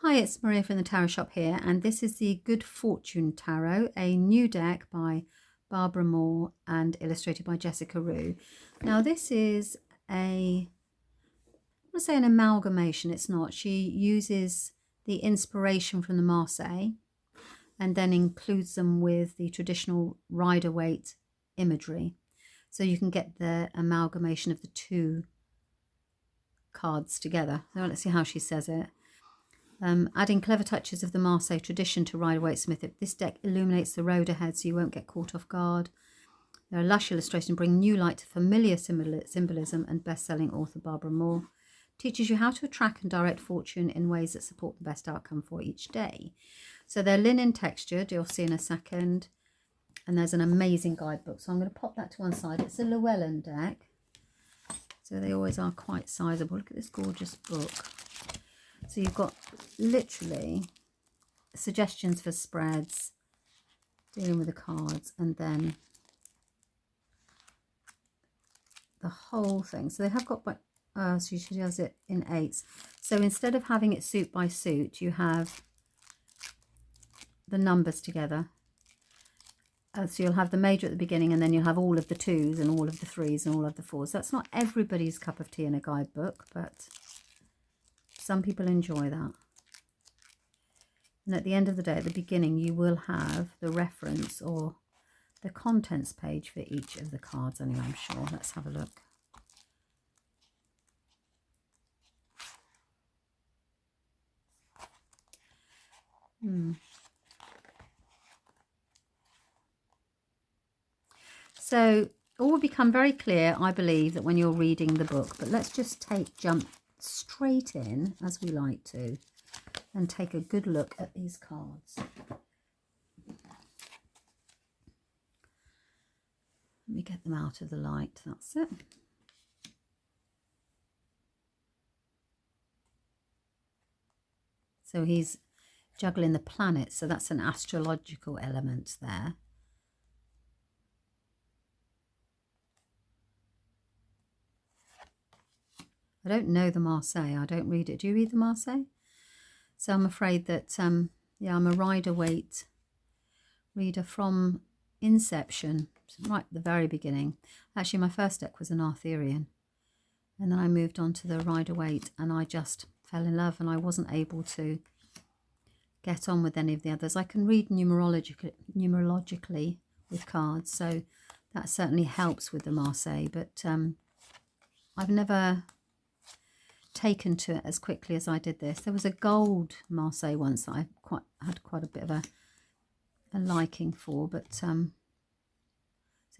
Hi, it's Maria from the Tarot Shop here, and this is the Good Fortune Tarot, a new deck by Barbara Moore and illustrated by Jessica Roux. Now, this is I want to say an amalgamation. It's not. She uses the inspiration from the Marseille and then includes them with the traditional Rider-Waite imagery. So you can get the amalgamation of the two cards together. So let's see how she says it. Adding clever touches of the Marseille tradition to Rider-Waite-Smith. This deck illuminates the road ahead so you won't get caught off guard. There are lush illustrations bring new light to familiar symbolism, and best-selling author Barbara Moore teaches you how to attract and direct fortune in ways that support the best outcome for each day. So they're linen textured, you'll see in a second, and there's an amazing guidebook. So I'm going to pop that to one side. It's a Llewellyn deck, so they always are quite sizable. Look at this gorgeous book. So you've got literally suggestions for spreads, dealing with the cards, and then the whole thing. So they have got, so she does it in eights. So instead of having it suit by suit, you have the numbers together. So you'll have the major at the beginning, and then you'll have all of the twos and all of the threes and all of the fours. That's not everybody's cup of tea in a guidebook, but some people enjoy that. And at the end of the day, at the beginning, you will have the reference or the contents page for each of the cards anyway, I'm sure. Let's have a look. So all will become very clear, I believe, that when you're reading the book. But let's just jump straight in, as we like to, and take a good look at these cards. Let me get them out of the light. That's it. So he's juggling the planets, so that's an astrological element there. I don't know the Marseille. I don't read it. Do you read the Marseille? So I'm afraid that, yeah, I'm a Rider-Waite reader from inception, right at the very beginning. Actually, my first deck was an Arthurian. And then I moved on to the Rider-Waite, and I just fell in love, and I wasn't able to get on with any of the others. I can read numerologically with cards, so that certainly helps with the Marseille, but I've never taken to it as quickly as I did this. There was a gold Marseille once that I had quite a bit of a liking for, but so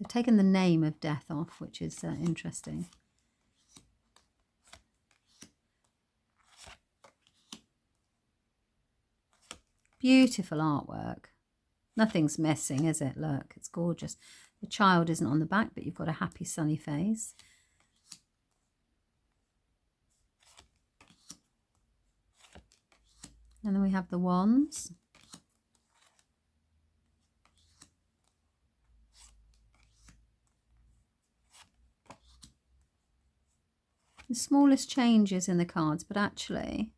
taken the name of death off, which is interesting. Beautiful artwork. Nothing's missing, is it? Look, it's gorgeous. The child isn't on the back, but you've got a happy sunny face. And then we have the wands. The smallest changes in the cards, but actually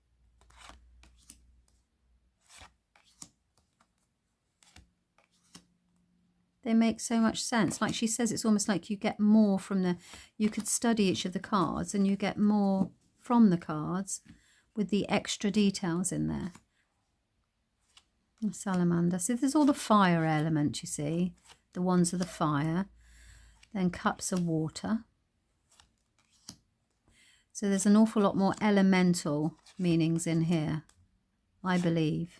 they make so much sense. Like she says, it's almost like you get more from you could study each of the cards and you get more from the cards with the extra details in there. Salamander. So there's all the fire element, you see. The wands are the fire. Then cups are water. So there's an awful lot more elemental meanings in here, I believe.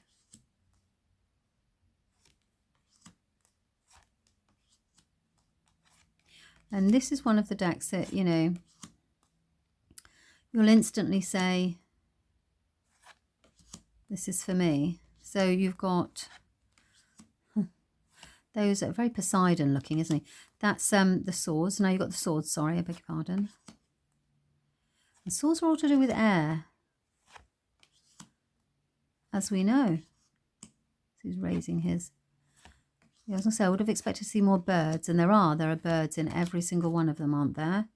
And this is one of the decks that, you know, you'll instantly say, this is for me. So you've got those are very Poseidon looking, isn't he? That's the swords. No, you've got the swords, sorry, I beg your pardon. The swords are all to do with air, as we know. So he's raising his. Yeah, I was going to say, I would have expected to see more birds, and there are birds in every single one of them, aren't there?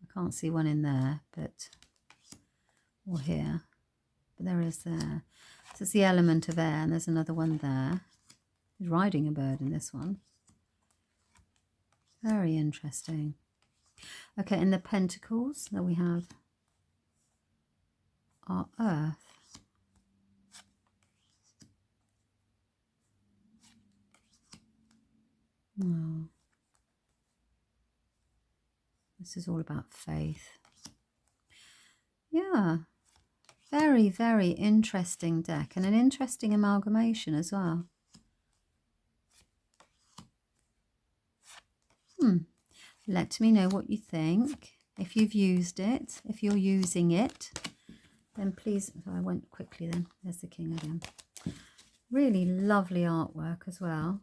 I can't see one in there, but, or here. but there is there. So it's the element of air, and there's another one there. He's riding a bird in this one. Very interesting. Okay, in the pentacles, there we have our earth. Oh. This is all about faith. Yeah, very, very interesting deck, and an interesting amalgamation as well. Let me know what you think. If you've used it, if you're using it, then please, I went quickly then, there's the king again. Really lovely artwork as well.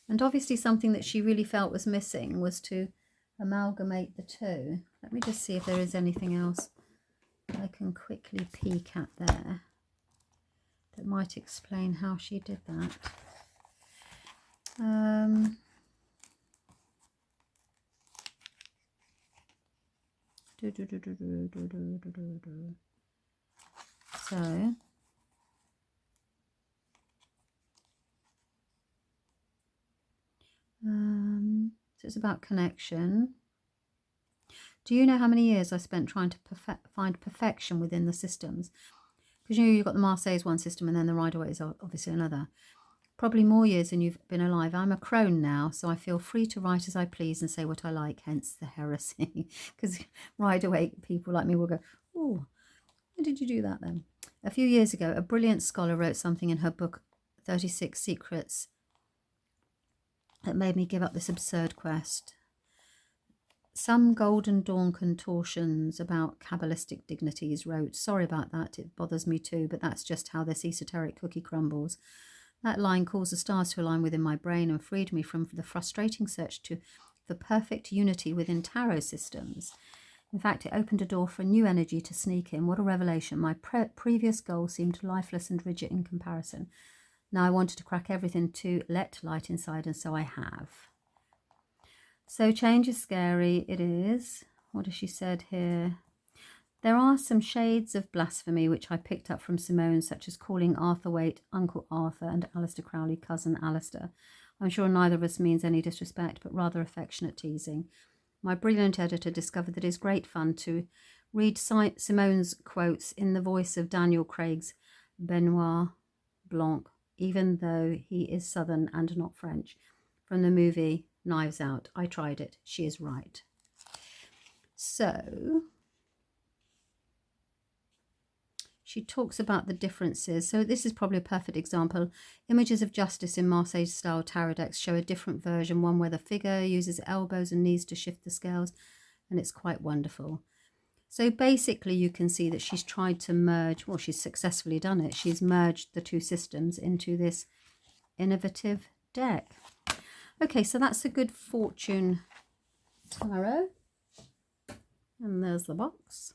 And obviously something that she really felt was missing was to amalgamate the two. Let me just see if there is anything else I can quickly peek at there that might explain how she did that. So it's about connection. Do you know how many years I spent trying to find perfection within the systems? Because you've got the Marseille one system and then the Rider-Waite is obviously another. Probably more years than you've been alive. I'm a crone now, so I feel free to write as I please and say what I like, hence the heresy. Because Rider-Waite people like me will go, oh, why did you do that then? A few years ago, a brilliant scholar wrote something in her book, 36 Secrets, that made me give up this absurd quest. Some Golden Dawn contortions about Kabbalistic dignities wrote, sorry about that, it bothers me too, but that's just how this esoteric cookie crumbles. That line caused the stars to align within my brain and freed me from the frustrating search to the perfect unity within tarot systems. In fact, it opened a door for a new energy to sneak in. What a revelation. My previous goal seemed lifeless and rigid in comparison. Now I wanted to crack everything to let light inside, and so I have. So change is scary. It is. What has she said here? There are some shades of blasphemy which I picked up from Simone, such as calling Arthur Waite Uncle Arthur and Aleister Crowley Cousin Alistair. I'm sure neither of us means any disrespect, but rather affectionate teasing. My brilliant editor discovered that it is great fun to read Simone's quotes in the voice of Daniel Craig's Benoit Blanc, even though he is Southern and not French, from the movie Knives Out. I tried it. She is right. So she talks about the differences. So this is probably a perfect example. Images of justice in Marseille-style tarot decks show a different version, one where the figure uses elbows and knees to shift the scales, and it's quite wonderful. So basically you can see that she's tried to merge, well, she's successfully done it. She's merged the two systems into this innovative deck. Okay, so that's a good fortune tarot. And there's the box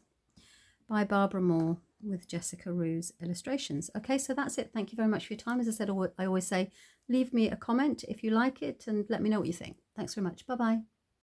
by Barbara Moore with Jessica Roux illustrations. Okay, so that's it. Thank you very much for your time. As I said, I always say, leave me a comment if you like it and let me know what you think. Thanks very much. Bye-bye.